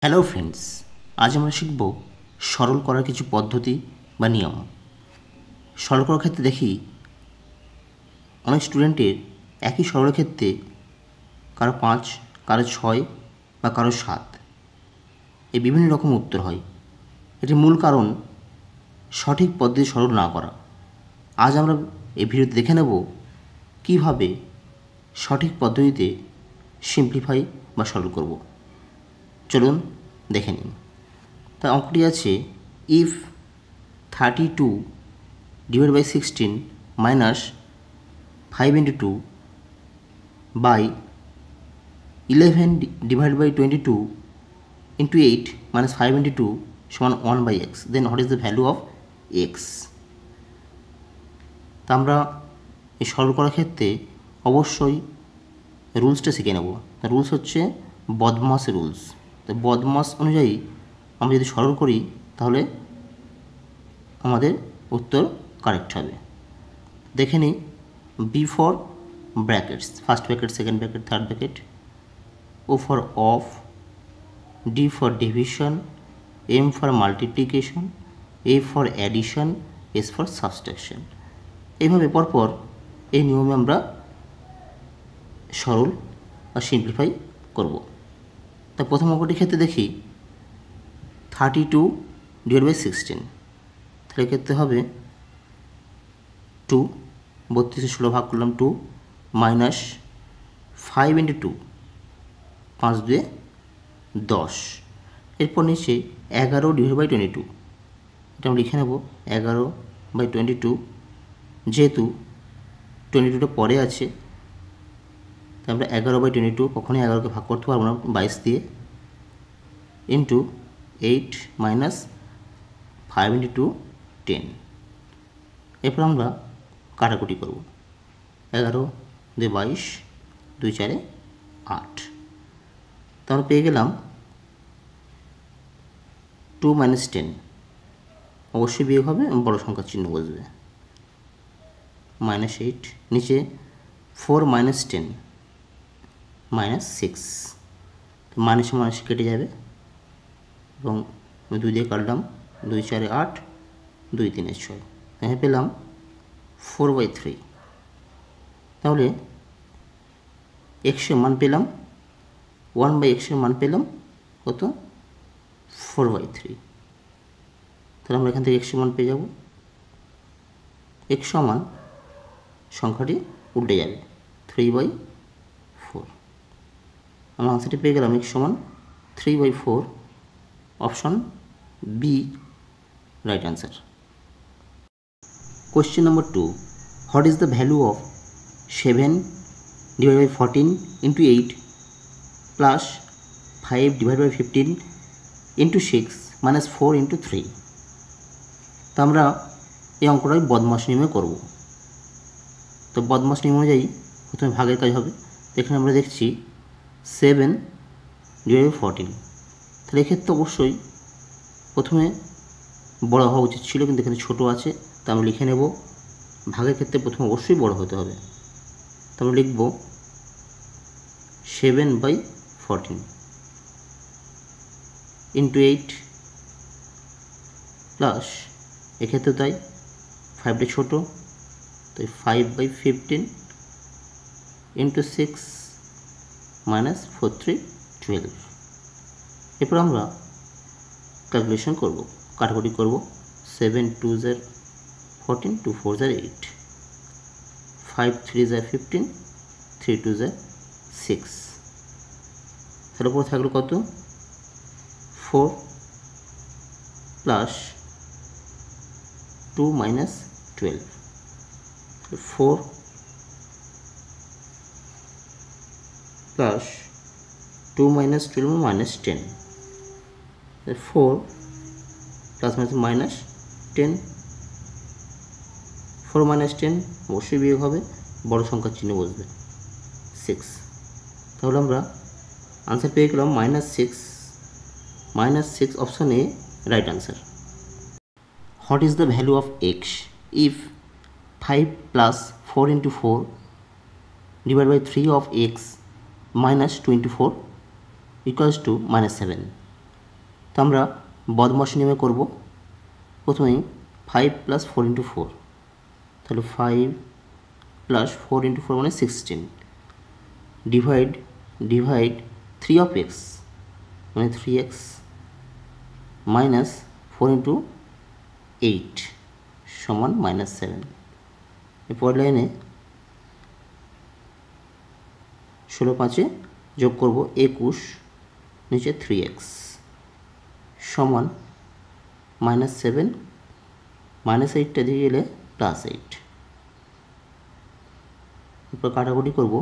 Hello friends, আজ আমরা শিখব সরল করার কিছু পদ্ধতি বা নিয়ম। সরল করার ক্ষেত্রে দেখি অনেক স্টুডেন্টের একই সরলের ক্ষেত্রে কারো 5, কারো 6 বা কারো 7 এই বিভিন্ন রকম উত্তর হয়। এটির মূল কারণ সঠিক পদ্ধতি সরল না করা। আজ আমরা এই ভিডিওতে দেখে নেব কীভাবে সঠিক পদ্ধতিতে সিম্পলিফাই বা সরল করব। চলুন দেখে নিন। তার অঙ্কটি আছে if 32 divide by 16 minus 5 into 2 by 11 divided by 22 into 8 minus 5 into 2 সমান 1 by x, then what is the value of x? তা আমরা এই সরল করার ক্ষেত্রে অবশ্যই রুলসটা শিখে নেব। রুলস হচ্ছে বদমাস রুলস। তো বদমাস অনুযায়ী আমরা যদি সরল করি তাহলে আমাদের উত্তর কারেক্ট হবে। দেখে নিই B for brackets, first bracket, second bracket, third bracket, O for of, D for division, M for multiplication, A for addition, S for subtraction. এইভাবে পরপর এই নিয়মে আমরা সরল বা সিম্পলিফাই করব। তা প্রথম অঙ্কটির ক্ষেত্রে দেখি 32 ডিভাইড বাই 16, তাহলে ক্ষেত্রে হবে 2, 32 16 ভাগ করলাম 2, মাইনাস 5 into 2, 5 2 10। এরপর নিচে 11 ডিভাইড বাই 22, এটা আমরা লিখে নেব 11 বাই 22, যেহেতু 22টা পরে আছে তাই আমরা 11 বাই 22 কখনোই 11কে ভাগ করতে পারবো না 22 দিয়ে, ইন্টু 8 মাইনাস 5 into 2 10। এরপর আমরা কাটাকুটি করব, 11 2 22, 2 4 8। তো আমরা পেয়ে গেলাম 2 minus 10, অবশ্যই বিয়োগ হবে এবং বড় সংখ্যার চিহ্ন বসবে, মাইনাস 8, নিচে 4 minus 10 মাইনাস 6, তো মাইনাসে মাইনাস কেটে যাবে এবং 2 দিয়ে কাটলাম, 2 4 8, 2 3 6, এখানে পেলাম 4/3। তাহলে এক্সের মান পেলাম 1/x এর মান পেলাম কত 4/3। তাহলে আমরা এখান থেকে x এর মান পেয়ে যাব, x সমান সংখ্যাটি উল্টে যাবে 3/4। আমরা আনসারটি পেয়ে গেলাম x সমান 3/4, option B right answer. Question number 2. What is the value of 7 divided by 14 into 8 plus 5 divided by 15 into 6 minus 4 into 3? তো আমরা এই অঙ্কটাই বদমাস নিয়মে করব। তো বদমাস নিয়ম অনুযায়ী প্রথমে ভাগের কাজ হবে। এখানে আমরা দেখছি 7 divided by 14, তাহলে এক্ষেত্রে অবশ্যই প্রথমে বড় হওয়া উচিত ছিল, কিন্তু এখানে ছোটো আছে, তা আমরা লিখে নেব ভাগের ক্ষেত্রে প্রথমে অবশ্যই বড় হতে হবে। তো আমরা লিখব 7/14 ইন্টু 8 প্লাস, এক্ষেত্রে তাই 5টা ছোটো, তাই 5/15 ইন্টু 6 মাইনাস 4 3 12। এরপর আমরা ক্যালকুলেশন করব, কাটাকুটি করব, 7 2 14, 2 4 8, 5 3 15, 3 2 6। তার উপর থাকলো কত 4 plus 2 minus 12, 4 plus 2 minus 12 minus 10, 4 plus minus minus 10, 4 minus 10 অবশ্যই বিয়োগ হবে, বড় সংখ্যার চিহ্ন বসবে 6। তাহলে আমরা আনসার পেয়ে গেলাম -6 option A right answer. What is the value of x if 5 plus 4 into 4 divided by 3 of x minus 2 into 4 equals to -7? তো আমরা বদমাশ নিয়মে করব। প্রথমেই 5 + 4 × 4, তাহলে 5 + 4 × 4 মানে 16, ডিভাইড 3 of x মানে 3x, -4 × 8 সমান -7। এরপর লাইনে 16 5 যোগ করব 21, নিচে 3x সমান -7, -8টা দিয়ে গেলে +8। এরপর কাটাকুটি করব,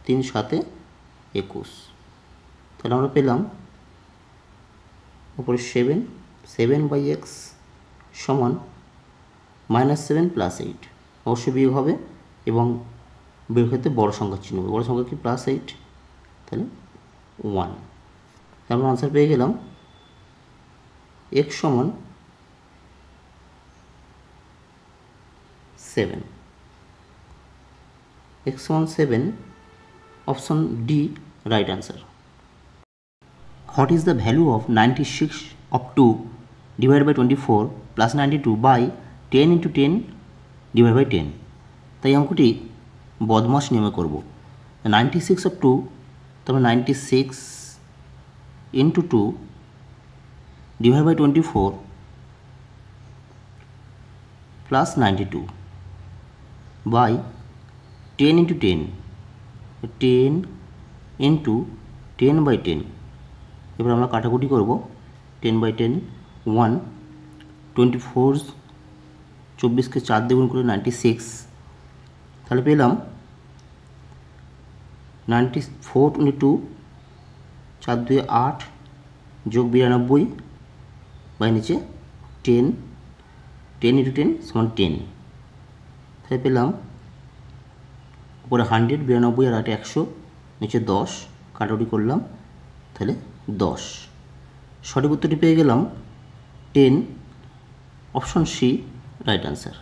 3 7 21, তাহলে আমরা পেলাম উপরে 7/x সমান -7 + 8, অবশ্যই বিয়োগ হবে এবং বিয়োগ ক্ষেত্রে বড় সংখ্যার চিহ্ন হবে। বড় সংখ্যা কি +8, তাহলে 1। তারপর আনসার পেয়ে গেলাম x সমান 7, x সমান 7, option D right answer. What is the value of 96 of 2 divided by 24 plus 92 by 10 × 10 divided by 10? তাই অঙ্কটি বদমাশ নিয়মে করব। 96 of 2, তারপর 96 × 2 divided by 24 plus 92 by 10 × 10, 10 × 10/10। এবার আমরা কাটাকুটি করব, 10/10 1, 24 24কে 4 দিয়ে গুণ করে 96, তাহলে পেলাম 94 × 2 4 2 8 যোগ 92 বাই নিচে 10 10 × 10 সমান 10, তাহলে পেলাম উপরে 100, 92 আর 8 100, নিচে 10, কাটাকুটি করলাম, তাহলে 10। সঠিক উত্তরটি পেয়ে গেলাম 10, অপশন সি রাইট আনসার।